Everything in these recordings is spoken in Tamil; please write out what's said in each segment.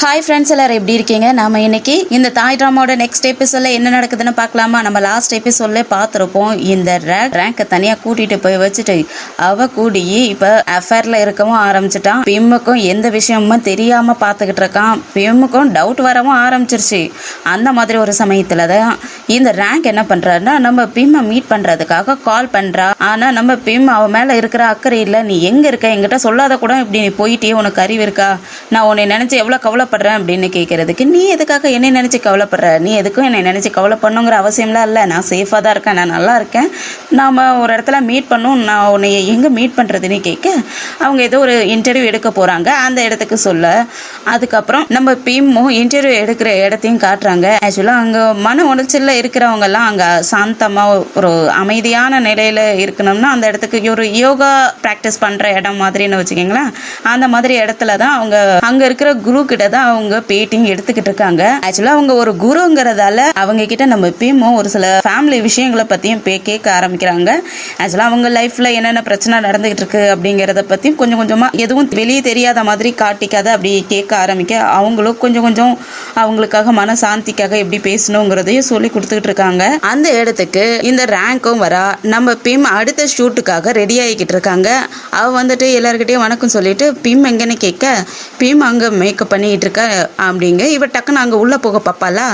ஹாய் ஃப்ரெண்ட்ஸ், எல்லாரும் எப்படி இருக்கீங்க? நாம் இன்னைக்கு இந்த தாய் ட்ராமாவோட நெக்ஸ்ட் எபிசோடில் என்ன நடக்குதுன்னு பார்க்கலாமா? நம்ம லாஸ்ட் எபிசோட்லேயே பார்த்துருப்போம். இந்த ரேங்கை தனியாக கூட்டிகிட்டு போய் வச்சுட்டு அவ கூடி இப்போ அஃபேரில் இருக்கவும் ஆரம்பிச்சிட்டான். பிம்முக்கும் எந்த விஷயமும் தெரியாமல் பார்த்துக்கிட்டு இருக்கான். பிம்முக்கும் டவுட் வரவும் ஆரம்பிச்சிருச்சு. அந்த மாதிரி ஒரு சமயத்தில் தான் இந்த ரேங்க் என்ன பண்ணுறாருன்னா, நம்ம பிம்மை மீட் பண்ணுறதுக்காக கால் பண்ணுறா. ஆனால் நம்ம பிம் அவன் மேலே இருக்கிற அக்கறை இல்லை. நீ எங்கே இருக்க, என்கிட்ட சொல்லாத கூட இப்படி நீ போயிட்டே, உனக்கு அறிவு இருக்கா? நான் உன்னை நினச்சி எவ்வளோ கவலைப்படுறேன் அப்படின்னு கேட்கறதுக்கு, நீ எதுக்காக என்னை நினச்சி கவலைப்படுற? நீ எதுக்கும் என்னை நினச்சி கவலைப்படணுங்கிற அவசியம்லாம் இல்லை. நான் சேஃபாக தான் இருக்கேன், நான் நல்லா இருக்கேன். நாம் ஒரு இடத்துல மீட் பண்ணணும். நான் உன்னை எங்கே மீட் பண்ணுறதுன்னு கேட்க, அவங்க ஏதோ ஒரு இன்டர்வியூ எடுக்க போகிறாங்க. அந்த இடத்துக்கு சொல்ல, அதுக்கப்புறம் நம்ம பிம்மும் இன்டர்வியூ எடுக்கிற இடத்தையும் காட்டுறாங்க. ஆக்சுவலாக அங்கே மன உளைச்சலில் இருக்கிறவங்கெல்லாம் அங்கே சாந்தமாக ஒரு அமைதியான நிலையில் இருக்கணும்னா அந்த இடத்துக்கு ஒரு யோகா ப்ராக்டிஸ் பண்ணுற இடம் மாதிரின்னு வச்சுக்கிங்களேன். அந்த மாதிரி இடத்துல தான் அவங்க அங்கே இருக்கிற குரு கிட்ட தான் அவங்க பேட்டிங் எடுத்துக்கிட்டு இருக்காங்க. ஆக்சுவலா அவங்க ஒரு குருங்கிறதால அவங்க கிட்ட நம்ம பிம்மும் ஒரு சில ஃபேமிலி விஷயங்களை பத்தியும் கேட்க ஆரம்பிக்கிறாங்க. ஆக்சுவலா அவங்க லைஃப்ல என்னென்ன பிரச்சனை நடந்துகிட்டு இருக்கு அப்படிங்கறத பத்தியும் கொஞ்சம் கொஞ்சமா எதுவும் வெளியே தெரியாத மாதிரி காட்டிக்காத அப்படி கேட்க ஆரம்பிக்க, அவங்களும் கொஞ்சம் கொஞ்சம் அவங்களுக்காக மன சாந்திக்காக எப்படி பேசணுங்கிறதையும் சொல்லி கொடுத்துக்கிட்டு இருக்காங்க. அந்த இடத்துக்கு இந்த ரேங்கும் வரா. நம்ம பிம் அடுத்த ஷூட்டுக்காக ரெடி ஆகிக்கிட்டு இருக்காங்க. அவ வந்துட்டு எல்லாருக்கிட்டையும் வணக்கம் சொல்லிட்டு பிம் எங்கன்னு கேட்க, பிம் அங்க மேக்கப் பண்ணிக்கிட்டு இருக்க அப்படிங்க. இவ டக்குன்னு அங்கே உள்ளே போக பார்ப்பாளா.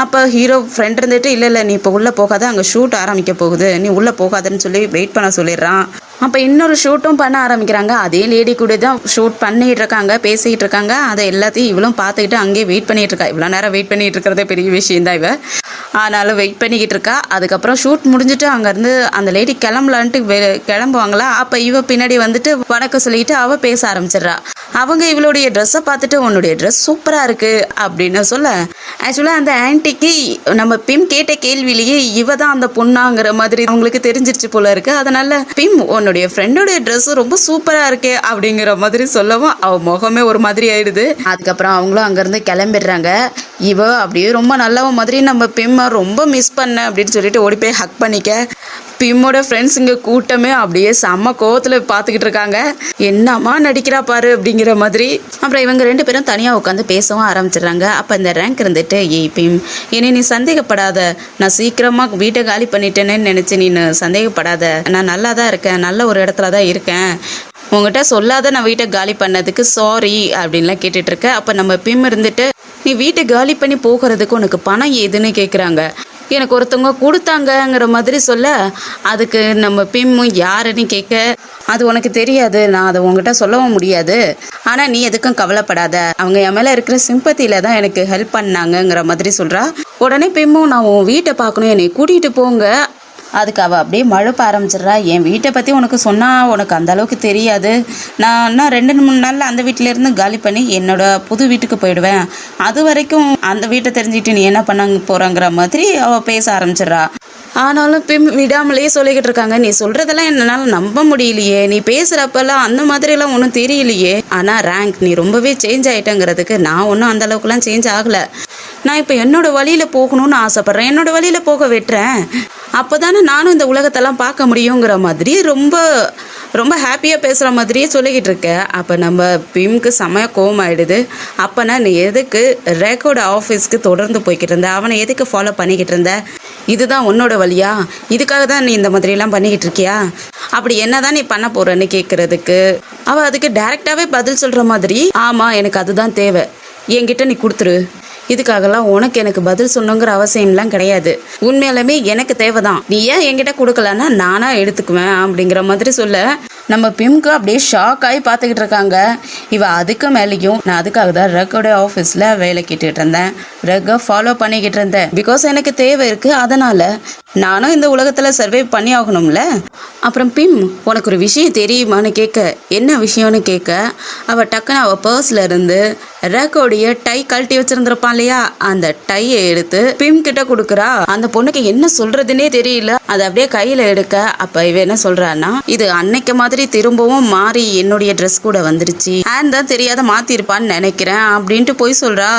அப்போ ஹீரோ ஃப்ரெண்ட் இருந்துட்டு, இல்லை நீ இப்போ உள்ளே போகாத, அங்கே ஷூட் ஆரம்பிக்க போகுது, நீ உள்ளே போகாதுன்னு சொல்லி வெயிட் பண்ண சொல்லிடுறான். அப்போ இன்னொரு ஷூட்டும் பண்ண ஆரம்பிக்கிறாங்க. அதே லேடி கூட தான் ஷூட் பண்ணிகிட்டு இருக்காங்க, பேசிக்கிட்டு இருக்காங்க. அதை எல்லாத்தையும் இவளும் பார்த்துக்கிட்டு அங்கேயே வெயிட் பண்ணிகிட்டு இருக்கா. இவ்வளோ நேரம் வெயிட் பண்ணிகிட்டு இருக்கிறதே பெரிய விஷயம் தான் இவ. ஆனாலும் வெயிட் பண்ணிக்கிட்டு இருக்கா. அதுக்கப்புறம் ஷூட் முடிஞ்சுட்டு அங்கேருந்து அந்த லேடி கிளம்பலான்ட்டு கிளம்புவாங்களா. அப்போ இவ பின்னாடி வந்துட்டு வணக்கம் சொல்லிட்டு அவள் பேச ஆரம்பிச்சிடுறா. அவங்க இவளுடைய ட்ரெஸ்ஸை பார்த்துட்டு, உன்னுடைய ட்ரெஸ் சூப்பராக இருக்குது அப்படின்னு சொல்ல, ஆக்சுவலாக அந்த ஆன்ட்டிக்கு நம்ம பிம் கேட்ட கேள்வியிலேயே இவ தான் அந்த பொண்ணாங்கிற மாதிரி அவங்களுக்கு தெரிஞ்சிருச்சு போல இருக்கு. அதனால பிம், உன்னுடைய ஃப்ரெண்டோடைய ட்ரெஸ் ரொம்ப சூப்பராக இருக்கே அப்படிங்கிற மாதிரி சொல்லவும் அவ முகமே ஒரு மாதிரி ஆயிடுது. அதுக்கப்புறம் அவங்களும் அங்கேருந்து கிளம்பிடுறாங்க. இவ அப்படியே ரொம்ப நல்லவ மாதிரி நம்ம பிம்மை ரொம்ப மிஸ் பண்ண அப்படின்னு சொல்லிட்டு ஓடி போய் ஹக் பண்ணிக்க, பிம்மோட ஃப்ரெண்ட்ஸுங்க கூட்டமே அப்படியே செம்ம கோவத்தில் பார்த்துக்கிட்டு இருக்காங்க. என்னம்மா நடிக்கிறா பாரு அப்படிங்கிற மாதிரி. அப்புறம் இவங்க ரெண்டு பேரும் தனியாக உட்காந்து பேசவும் ஆரம்பிச்சிடுறாங்க. அப்போ இந்த ரேங்க் இருந்துட்டு, ஏய் பிம், இனி நீ சந்தேகப்படாத, நான் சீக்கிரமாக வீட்டை காலி பண்ணிட்டேன்னு நினச்சி நீ சந்தேகப்படாத, நான் நல்லா தான் இருக்கேன், நல்ல ஒரு இடத்துல தான் இருக்கேன், உங்ககிட்ட சொல்லாத நான் வீட்டை காலி பண்ணதுக்கு சாரி அப்படின்லாம் கேட்டுட்டு இருக்க. அப்போ நம்ம பிம் இருந்துட்டு, நீ வீட்டை காலி பண்ணி போகிறதுக்கு உனக்கு பணம் ஏதுன்னு கேட்குறாங்க. எனக்கு ஒருத்தவங்க கொடுத்தாங்கங்கிற மாதிரி சொல்ல, அதுக்கு நம்ம பிம்மும் யாருன்னு கேட்க, அது உனக்கு தெரியாது, நான் அதை உங்ககிட்ட சொல்லவும் முடியாது, ஆனால் நீ எதுக்கும் கவலைப்படாத, அவங்க என் மேலே இருக்கிற சிம்பத்தியில் தான் எனக்கு ஹெல்ப் பண்ணாங்கங்கிற மாதிரி சொல்கிறா. உடனே பிம்மும், நான் உன் வீட்டை பார்க்கணும், என்னை கூட்டிகிட்டு போங்க. அதுக்கு அவள் அப்படியே மழுப்ப ஆரம்பிச்சிடுறா. என் வீட்டை பற்றி உனக்கு சொன்னால் உனக்கு அந்த அளவுக்கு தெரியாது, நான் 2-3 நாளில் அந்த வீட்டிலேருந்து காலி பண்ணி என்னோட புது வீட்டுக்கு போயிடுவேன், அது வரைக்கும் அந்த வீட்டை தெரிஞ்சுக்கிட்டு நீ என்ன பண்ண போகிறங்கிற மாதிரி அவள் பேச ஆரம்பிச்சிடுறா. ஆனாலும் பிம் விடாமலேயே சொல்லிக்கிட்டு இருக்காங்க, நீ சொல்கிறதெல்லாம் என்னால் நம்ப முடியலையே, நீ பேசுகிறப்பெல்லாம் அந்த மாதிரிலாம் ஒன்றும் தெரியலையே, ஆனால் ரேங்க் நீ ரொம்பவே சேஞ்ச் ஆகிட்டேங்கிறதுக்கு நான் ஒன்றும் அந்த அளவுக்குலாம் சேஞ்ச் ஆகலை, நான் இப்போ என்னோட வழியில் போகணும்னு ஆசைப்பட்றேன், என்னோட வழியில் போக விட்டுறேன், அப்போ தானே நானும் இந்த உலகத்தெல்லாம் பார்க்க முடியுங்கிற மாதிரி ரொம்ப ரொம்ப ஹாப்பியாக பேசுகிற மாதிரியே சொல்லிக்கிட்டு இருக்க. அப்போ நம்ம பிம்க்கு செமையாக கோவம் ஆகிடுது. அப்போனா நீ எதுக்கு ரேக்கோட ஆஃபீஸ்க்கு தொடர்ந்து போய்கிட்டு இருந்த, அவனை எதுக்கு ஃபாலோ பண்ணிக்கிட்டு இருந்த, இதுதான் உன்னோட வழியா, இதுக்காக தான் நீ இந்த மாதிரிலாம் பண்ணிக்கிட்டு இருக்கியா, அப்படி என்ன தான் நீ பண்ண போகிறன்னு கேட்குறதுக்கு அவள் அதுக்கு டைரெக்டாகவே பதில் சொல்கிற மாதிரி, ஆமாம் எனக்கு அதுதான் தேவை, என்கிட்ட நீ கொடுத்துரு, இதுக்காகலாம் உனக்கு எனக்கு பதில் சொன்னங்கிற அவசியம்லாம் கிடையாது, உண்மையாலுமே எனக்கு தேவைதான், நீ ஏன் என்கிட்ட கொடுக்கலன்னா நானா எடுத்துக்குவேன் அப்படிங்கிற மாதிரி சொல்ல, நம்ம பிம்க்கு அப்படியே ஷாக் ஆகி பார்த்துக்கிட்டு இருக்காங்க. இவ அதுக்கு மேலேயும், நான் அதுக்காக தான் ரக்கோட ஆஃபீஸில் வேலை கேட்டுக்கிட்டு இருந்தேன், ரக்கை ஃபாலோ பண்ணிக்கிட்டு இருந்தேன், பிகாஸ் எனக்கு தேவை இருக்குது, அதனால் நானும் இந்த உலகத்தில் சர்வை பண்ணி ஆகணும்ல. அப்புறம் பிம், உனக்கு ஒரு விஷயம் தெரியுமான்னு கேட்க, என்ன விஷயம்னு கேட்க, அவள் டக்குன்னு அவள் பர்ஸில் இருந்து ரேக்கோடைய டை கழட்டி வச்சிருந்திருப்பான் இல்லையா, அந்த டையை எடுத்து பிம் கிட்ட கொடுக்குறா. அந்த பொண்ணுக்கு என்ன சொல்றதுன்னே தெரியல, அதை அப்படியே கையில எடுக்க, அப்ப இவ என்ன சொல்றான்னா, இது அன்னைக்கு மாதிரி மாதிரி திரும்பவும் மாறி என்னுடைய ட்ரெஸ் கூட வந்துருச்சு, ஹேண்ட் தான் தெரியாத மாத்திருப்பான்னு நினைக்கிறேன் அப்படின்ட்டு போய் சொல்றா.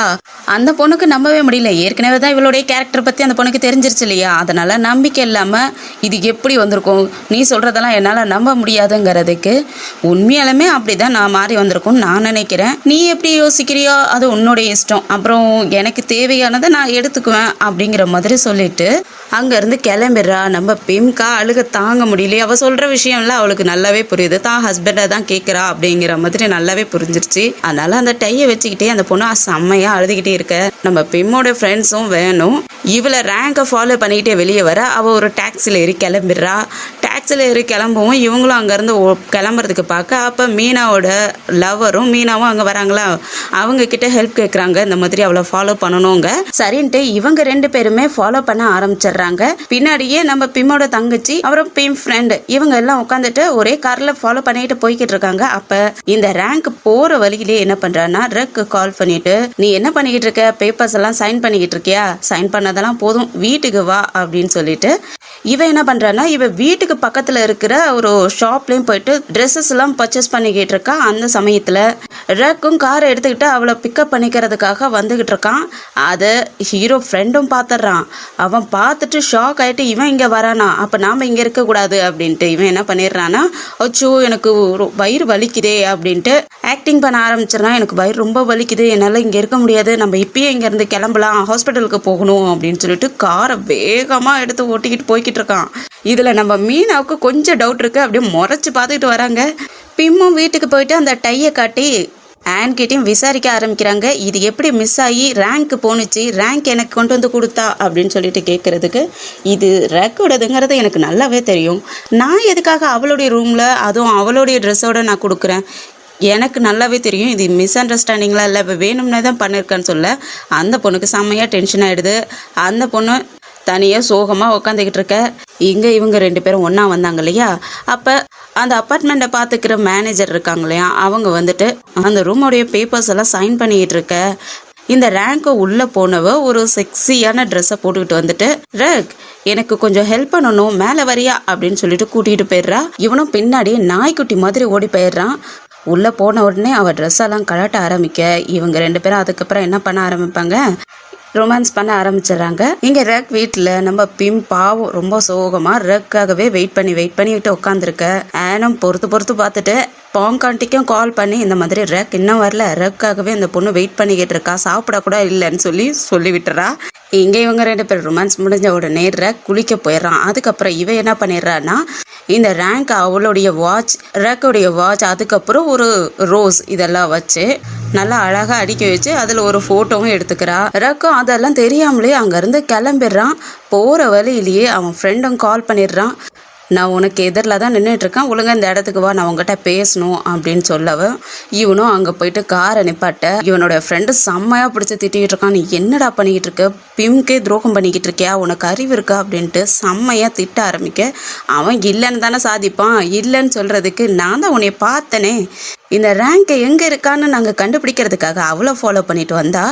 அந்த பொண்ணுக்கு நம்பவே முடியல. ஏற்கனவே தான் இவளுடைய கேரக்டர் பத்தி அந்த பொண்ணுக்கு தெரிஞ்சிருச்சு இல்லையா, அதனால நம்பிக்கை இல்லாம இது எப்படி வந்திருக்கும், நீ சொல்றதெல்லாம் என்னால நம்ப முடியாதுங்கிறதுக்கு உண்மையாலுமே அப்படிதான் நான் மாறி வந்திருக்கும் நான் நினைக்கிறேன். நீ எப்படி யோசிக்கிறியோ அது உன்னுடைய இஷ்டம், அப்புறம் எனக்கு தேவையானதை நான் எடுத்துக்குவேன் அப்படிங்கிற மாதிரி சொல்லிட்டு அங்கேருந்து கிளம்பிடுறா. நம்ம பிம்கா அழுக தாங்க முடியலையே. அவள் சொல்கிற விஷயம்ல அவளுக்கு நல்லாவே புரியுது, தான் ஹஸ்பண்டை தான் கேட்குறா அப்படிங்கிற மாதிரி நல்லாவே புரிஞ்சிருச்சு. அதனால அந்த டையை வச்சுக்கிட்டே அந்த பொண்ணு செம்மையாக அழுதுகிட்டே இருக்க. நம்ம பிம்மோட ஃப்ரெண்ட்ஸும் வேணும். இவளை ரேங்கை ஃபாலோ பண்ணிக்கிட்டே வெளியே வர அவள் ஒரு டாக்ஸியில் ஏறி கிளம்பிடுறா. டாக்ஸியில் ஏறி கிளம்பவும் இவங்களும் அங்கேருந்து கிளம்புறதுக்கு பார்க்க அப்போ மீனாவோட லவரும் மீனாவும் அங்கே வராங்களா. அவங்க கிட்ட ஹெல்ப் கேட்குறாங்க, இந்த மாதிரி அவளை ஃபாலோ பண்ணணுங்க. சரின்ட்டு இவங்க 2 பேருமே ஃபாலோ பண்ண ஆரம்பிச்சிடுறாங்க. பின்னாடியே நம்ம பிம்மோட தங்கச்சி அப்புறம் பிம் ஃப்ரெண்டு இவங்க எல்லாம் உட்காந்துட்டு ஒரே கார்ல ஃபாலோ பண்ணிட்டு போய்கிட்டு இருக்காங்க. அப்ப இந்த ரேங்க் போற வழியிலே என்ன பண்றான்னா ரக்கு கால் பண்ணிட்டு, நீ என்ன பண்ணிக்கிட்டு இருக்க, பேப்பர்ஸ் எல்லாம் சைன் பண்ணிக்கிட்டு இருக்கியா, சைன் பண்ணதெல்லாம் போதும் வீட்டுக்கு வா அப்படின்னு சொல்லிட்டு இவன் என்ன பண்றான்னா இவ வீட்டுக்கு பக்கத்துல இருக்கிற ஒரு ஷாப்லயும் போயிட்டு ட்ரெஸ்ஸஸ் எல்லாம் பர்ச்சேஸ் பண்ணிக்கிட்டு இருக்கா. அந்த சமயத்துல ரக்கும் காரை எடுத்துக்கிட்டு அவளை பிக்கப் பண்ணிக்கிறதுக்காக வந்துகிட்டு இருக்கான். அதை ஹீரோ ஃப்ரெண்டும் பார்த்துடுறான். அவன் பார்த்துட்டு ஷாக் ஆகிட்டு இவன் இங்கே வரானா, அப்போ நாம் இங்கே இருக்கக்கூடாது அப்படின்ட்டு இவன் என்ன பண்ணிடுறான்னா, அச்சோ எனக்கு வயிறு வலிக்குதே அப்படின்ட்டு ஆக்டிங் பண்ண ஆரம்பிச்சிடறான். எனக்கு வயிறு ரொம்ப வலிக்குது, என்னால் இங்கே இருக்க முடியாது, நம்ம இப்பயே இங்கேருந்து கிளம்பலாம், ஹாஸ்பிட்டலுக்கு போகணும் அப்படின்னு சொல்லிட்டு காரை வேகமாக எடுத்து ஓட்டிக்கிட்டு போய்கிட்டு இருக்கான். இதில் நம்ம மீனாவுக்கு கொஞ்சம் டவுட் இருக்குது, அப்படியே முறைச்சி பார்த்துக்கிட்டு வராங்க. பிம்மும் வீட்டுக்கு போயிட்டு அந்த டையை காட்டி ஆன்கிட்டையும் விசாரிக்க ஆரம்பிக்கிறாங்க. இது எப்படி மிஸ் ஆகி ரேங்க் போணுச்சு, ரேங்க் எனக்கு கொண்டு வந்து கொடுத்தா அப்படின்னு சொல்லிட்டு கேட்குறதுக்கு, இது ரேக்கோடதுங்கிறது எனக்கு நல்லாவே தெரியும், நான் எதுக்காக அவளுடைய ரூமில் அதுவும் அவளுடைய ட்ரெஸ்ஸோடு நான் கொடுக்குறேன், எனக்கு நல்லாவே தெரியும் இது மிஸ் அண்டர்ஸ்டாண்டிங்லாம் இல்லை, இப்போ வேணும்னே தான் பண்ணியிருக்கேன்னு சொல்ல அந்த பொண்ணுக்கு செம்மையாக டென்ஷன் ஆகிடுது. அந்த பொண்ணு தனியாக சோகமாக உட்காந்துக்கிட்டு இருக்க. இங்கே இவங்க 2 பேரும் ஒன்றா வந்தாங்க இல்லையா, அப்போ அந்த அப்பார்ட்மெண்ட்டை பார்த்துக்கிற மேனேஜர் இருக்காங்க இல்லையா, அவங்க வந்துட்டு அந்த ரூமோடைய பேப்பர்ஸ் எல்லாம் சைன் பண்ணிக்கிட்டு இருக்க. இந்த ரேங்க்கு உள்ளே போனவ ஒரு செக்ஸியான ட்ரெஸ்ஸை போட்டுக்கிட்டு வந்துட்டு, ரேக் எனக்கு கொஞ்சம் ஹெல்ப் பண்ணணும், மேலே வரியா அப்படின்னு சொல்லிட்டு கூட்டிகிட்டு போயிடுறா. இவனும் பின்னாடி நாய்க்குட்டி மாதிரி ஓடி போயிடுறான். உள்ளே போன உடனே அவள் ட்ரெஸ்ஸெல்லாம் கழட்ட ஆரம்பிக்க இவங்க 2 பேரும் அதுக்கப்புறம் என்ன பண்ண ஆரம்பிப்பாங்க, ரொமான்ஸ் பண்ண ஆரம்பிச்சிடுறாங்க. இங்கே ரக் வீட்டில் நம்ம பிம் பாவம் ரொம்ப சோகமாக ரக்காகவே வெயிட் பண்ணிட்டு உட்காந்துருக்க. ஆனும் பொறுத்து பார்த்துட்டு பாங்காண்டிக்கும் கால் பண்ணி இந்த மாதிரி ரக் இன்னும் வரல, ரக்காகவே இந்த பொண்ணு வெயிட் பண்ணிக்கிட்டு இருக்கா, சாப்பிடக்கூட இல்லைன்னு சொல்லி விட்டுறா. இங்கே இவங்க 2 பேர் ரொமான்ஸ் முடிஞ்ச உடனே ரக் குளிக்க போயிடுறான். அதுக்கப்புறம் இவ என்ன பண்ணிடுறான்னா இந்த ரேங்க் அவளுடைய வாட்ச், ரேக்கோடைய வாட்ச், அதுக்கப்புறம் ஒரு ரோஸ் இதெல்லாம் வச்சு நல்லா அழகாக அடுக்கி வச்சு அதில் ஒரு ஃபோட்டோவும் எடுத்துக்கிறா. ரக்கும் அதெல்லாம் தெரியாமலே அங்கேருந்து கிளம்பிடுறான். போகிற வழியிலேயே அவன் ஃப்ரெண்டும் கால் பண்ணிடுறான், நான் உனக்கு எதிரில் தான் நின்றுட்டுருக்கேன், ஒழுங்காக இந்த இடத்துக்கு வா, நான் உங்ககிட்ட பேசணும் அப்படின்னு சொல்லவும் இவனும் அங்கே போயிட்டு காரை நிப்பாட்ட இவனோட ஃப்ரெண்டு செம்மையாக பிடிச்சி திட்டிகிட்டு இருக்கான், நீ என்னடா பண்ணிக்கிட்டு இருக்க, பிம்கே துரோகம் பண்ணிக்கிட்டு இருக்கியா, உனக்கு அறிவு இருக்கா அப்படின்ட்டு செம்மையாக திட்ட ஆரம்பிக்க. அவன் இல்லைன்னு தானே சாதிப்பான், இல்லைன்னு சொல்கிறதுக்கு நான் தான் உன்னை பார்த்தனே, இந்த ரேங்க் எங்கே இருக்கான்னு நாங்கள் கண்டுபிடிக்கிறதுக்காக அவ்வளோ ஃபாலோ பண்ணிட்டு வந்தா,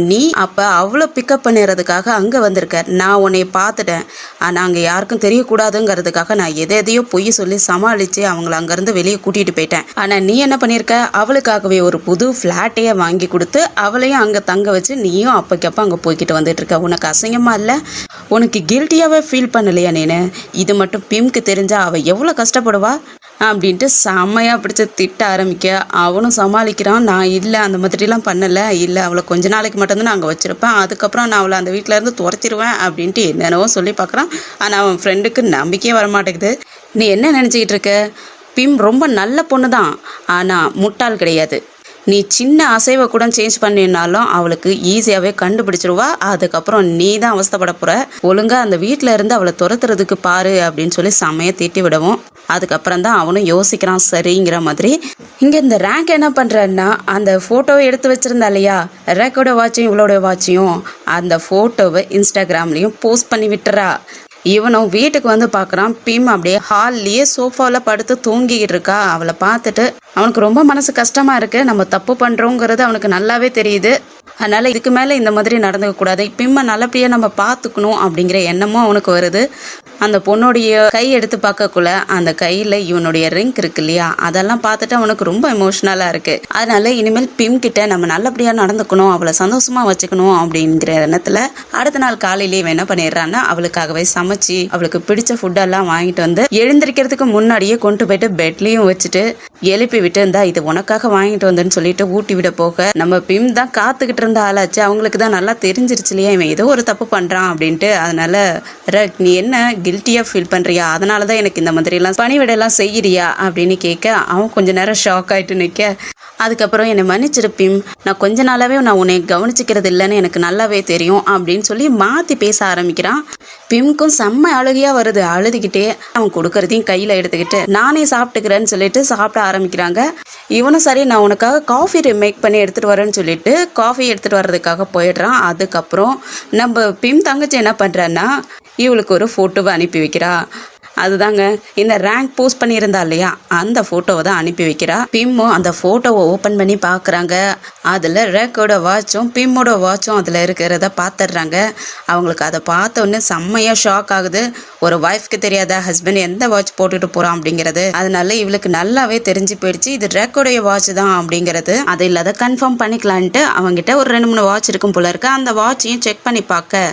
நீ அப்போ அவ்வளோ பிக்கப் பண்ணிடுறதுக்காக அங்கே வந்திருக்க, நான் உன்னை பார்த்துட்டேன், ஆனால் அங்கே யாருக்கும் தெரியக்கூடாதுங்கிறதுக்காக நான் எதையோ பொய் சொல்லி சமாளித்து அவங்கள அங்கேருந்து வெளியே கூட்டிகிட்டு போயிட்டேன். ஆனால் நீ என்ன பண்ணியிருக்க, அவளுக்காகவே ஒரு புது ஃப்ளாட்டையே வாங்கி கொடுத்து அவளையும் அங்கே தங்க வச்சு நீயும் அப்போக்கப்போ அங்கே போய்கிட்டு வந்துட்டு இருக்க, உனக்கு அசிங்கமாக இல்லை, உனக்கு கில்ட்டியாகவே ஃபீல் பண்ணலையா நீனு, இது மட்டும் பிம்க்கு தெரிஞ்சா அவள் எவ்வளோ கஷ்டப்படுவா அப்படின்ட்டு செம்மையாக பிடிச்சி திட்ட ஆரம்பிக்க. அவனும் சமாளிக்கிறான், நான் இல்லை அந்த மாதிரிலாம் பண்ணலை, இல்லை அவளை கொஞ்ச நாளைக்கு மட்டும்தான் நான் அங்கே வச்சுருப்பேன், அதுக்கப்புறம் நான் அவளை அந்த வீட்டில் இருந்து துரத்திடுவேன் அப்படின்ட்டு என்னென்னவோ சொல்லி பார்க்குறான். ஆனால் அவன் ஃப்ரெண்டுக்கு நம்பிக்கையே வரமாட்டேங்குது. நீ என்ன நினச்சிக்கிட்டு இருக்க, பிம் ரொம்ப நல்ல பொண்ணு தான், ஆனால் முட்டாள் கிடையாது, நீ சின்ன அசைவை கூட சேஞ்ச் பண்ணினாலும் அவளுக்கு ஈஸியாகவே கண்டுபிடிச்சிருவா, அதுக்கப்புறம் நீ தான் அவஸ்தைப்பட போகிற, ஒழுங்காக அந்த வீட்டில் இருந்து அவளை துரத்துறதுக்கு பாரு அப்படின்னு சொல்லி செம்மையை திட்டி விடவும் அதுக்கப்புறம் தான் அவனும் யோசிக்கிறான் சரிங்கிற மாதிரி. இங்கே இந்த ரேங்க் என்ன பண்ணுறன்னா அந்த ஃபோட்டோவை எடுத்து வச்சுருந்தா இல்லையா, ரேக்கோட வாட்சையும் இவளோட வாட்சையும் அந்த ஃபோட்டோவை இன்ஸ்டாகிராம்லேயும் போஸ்ட் பண்ணி விட்டுறா. இவனும் வீட்டுக்கு வந்து பார்க்குறான், பிம் அப்படியே ஹால்லேயே சோஃபாவில் படுத்து தூங்கிக்கிட்டு இருக்கா. அவளை பார்த்துட்டு அவனுக்கு ரொம்ப மனசு கஷ்டமாக இருக்குது, நம்ம தப்பு பண்ணுறோங்கிறது அவனுக்கு நல்லாவே தெரியுது. அதனால் இதுக்கு மேலே இந்த மாதிரி நடந்துக்கக்கூடாது, பிம்மை நல்லபடியாக நம்ம பார்த்துக்கணும் அப்படிங்கிற எண்ணமும் அவனுக்கு வருது. அந்த பொண்ணுடைய கை எடுத்து பார்க்கக்குள்ள அந்த கையில் இவனுடைய ரிங் இருக்கு இல்லையா, அதெல்லாம் பார்த்துட்டு அவனுக்கு ரொம்ப எமோஷ்னலாக இருக்குது. அதனால இனிமேல் பிம் கிட்ட நம்ம நல்லபடியாக நடந்துக்கணும், அவளை சந்தோஷமாக வச்சுக்கணும் அப்படிங்கிற எண்ணத்தில் அடுத்த நாள் காலையிலேயே என்ன பண்ணிடுறான்னா அவளுக்காகவே சமைச்சு அவளுக்கு பிடிச்ச ஃபுட்டெல்லாம் வாங்கிட்டு வந்து எழுந்திருக்கிறதுக்கு முன்னாடியே கொண்டு போயிட்டு பெட்லேயும் வச்சுட்டு எழுப்பி விட்டு இருந்தா இது உனக்காக வாங்கிட்டு வந்தேன்னு சொல்லிட்டு ஊட்டி விட போக நம்ம பிம் தான் காத்துக்கிட்டு இருந்த ஆளாச்சு. அவங்களுக்கு தான் நல்லா தெரிஞ்சிருச்சு இல்லையா இவன் ஏதோ ஒரு தப்பு பண்ணுறான் அப்படின்ட்டு. அதனால நீ என்ன கில்ட்டியாக ஃபீல் பண்ணுறியா, அதனால தான் எனக்கு இந்த மாதிரிலாம் பணிவிடெல்லாம் செய்யறியா அப்படின்னு கேட்க அவன் கொஞ்ச நேரம் ஷாக் ஆகிட்டு நிற்க, அதுக்கப்புறம் என்னை மன்னிச்சிருப்பீம், நான் கொஞ்ச நாளாவே நான் உன்னை கவனிச்சிக்கிறது இல்லைன்னு எனக்கு நல்லாவே தெரியும் அப்படின்னு சொல்லி மாற்றி பேச ஆரம்பிக்கிறான். பிம்க்கும் செம்ம அழுகையாக வருது. அழுதுகிட்டே அவன் கொடுக்கறதையும் கையில் எடுத்துக்கிட்டு நானே சாப்பிட்டுக்கிறேன்னு சொல்லிட்டு சாப்பிட ஆரம்பிக்கிறாங்க. இவனும் சரி நான் உனக்காக காஃபி மேக் பண்ணி எடுத்துகிட்டு வரேன்னு சொல்லிட்டு காஃபி எடுத்துகிட்டு வர்றதுக்காக போயிடுறான். அதுக்கப்புறம் நம்ம பிம் தங்கச்சி என்ன பண்ணுறான்னா இவளுக்கு ஒரு ஃபோட்டோவை அனுப்பி வைக்கிறா. அதுதாங்க இந்த ரேங்க் போஸ்ட் பண்ணியிருந்தா இல்லையா அந்த ஃபோட்டோவை தான் அனுப்பி வைக்கிறா. பிம்மும் அந்த ஃபோட்டோவை ஓப்பன் பண்ணி பார்க்குறாங்க. அதில் ரேக்கோட வாட்சும் பிம்மோட வாட்சும் அதில் இருக்கிறத பார்த்துடுறாங்க. அவங்களுக்கு அதை பார்த்த உடனே செம்மையாக ஷாக் ஆகுது. ஒரு ஒய்ஃப்க்கு தெரியாத ஹஸ்பண்ட் எந்த வாட்ச் போட்டுட்டு போகிறான் அப்படிங்கிறது. அதனால இவளுக்கு நல்லாவே தெரிஞ்சு போயிடுச்சு இது ரேக்கோடைய வாட்ச் தான் அப்படிங்கிறது. அது இல்லாத கன்ஃபார்ம் பண்ணிக்கலான்ட்டு அவங்ககிட்ட ஒரு 2-3 வாட்ச் இருக்கும் போல இருக்கு. அந்த வாட்சையும் செக் பண்ணி பார்க்க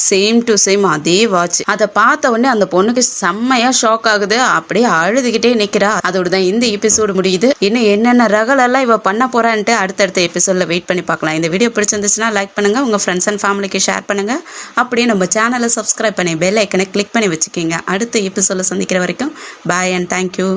சேம் டு சேம் அதே வாட்ச். அதை பார்த்த உடனே அந்த பொண்ணுக்கு செம்மையா ஷாக் ஆகுது. அப்படியே அழுதுகிட்டே நிக்கிறா. அதோட தான் இந்த எபிசோடு முடியுது. இன்னும் என்னென்ன ரகலெல்லாம் இவ பண்ண போறான்ட்டு அடுத்தடுத்த எபிசோட்ல வெயிட் பண்ணி பார்க்கலாம். இந்த வீடியோ பிடிச்சிருந்துச்சுன்னா லைக் பண்ணுங்க, உங்க ஃப்ரெண்ட்ஸ் அண்ட் ஃபேமிலிக்கு ஷேர் பண்ணுங்க. அப்படியே நம்ம சேனலை சப்ஸ்கிரைப் பண்ணி பெல் ஐக்கனை கிளிக் பண்ணி வச்சுக்கோங்க. அடுத்த எபிசோட்ல சந்திக்கிற வரைக்கும் பாய் அண்ட் தேங்க்யூ.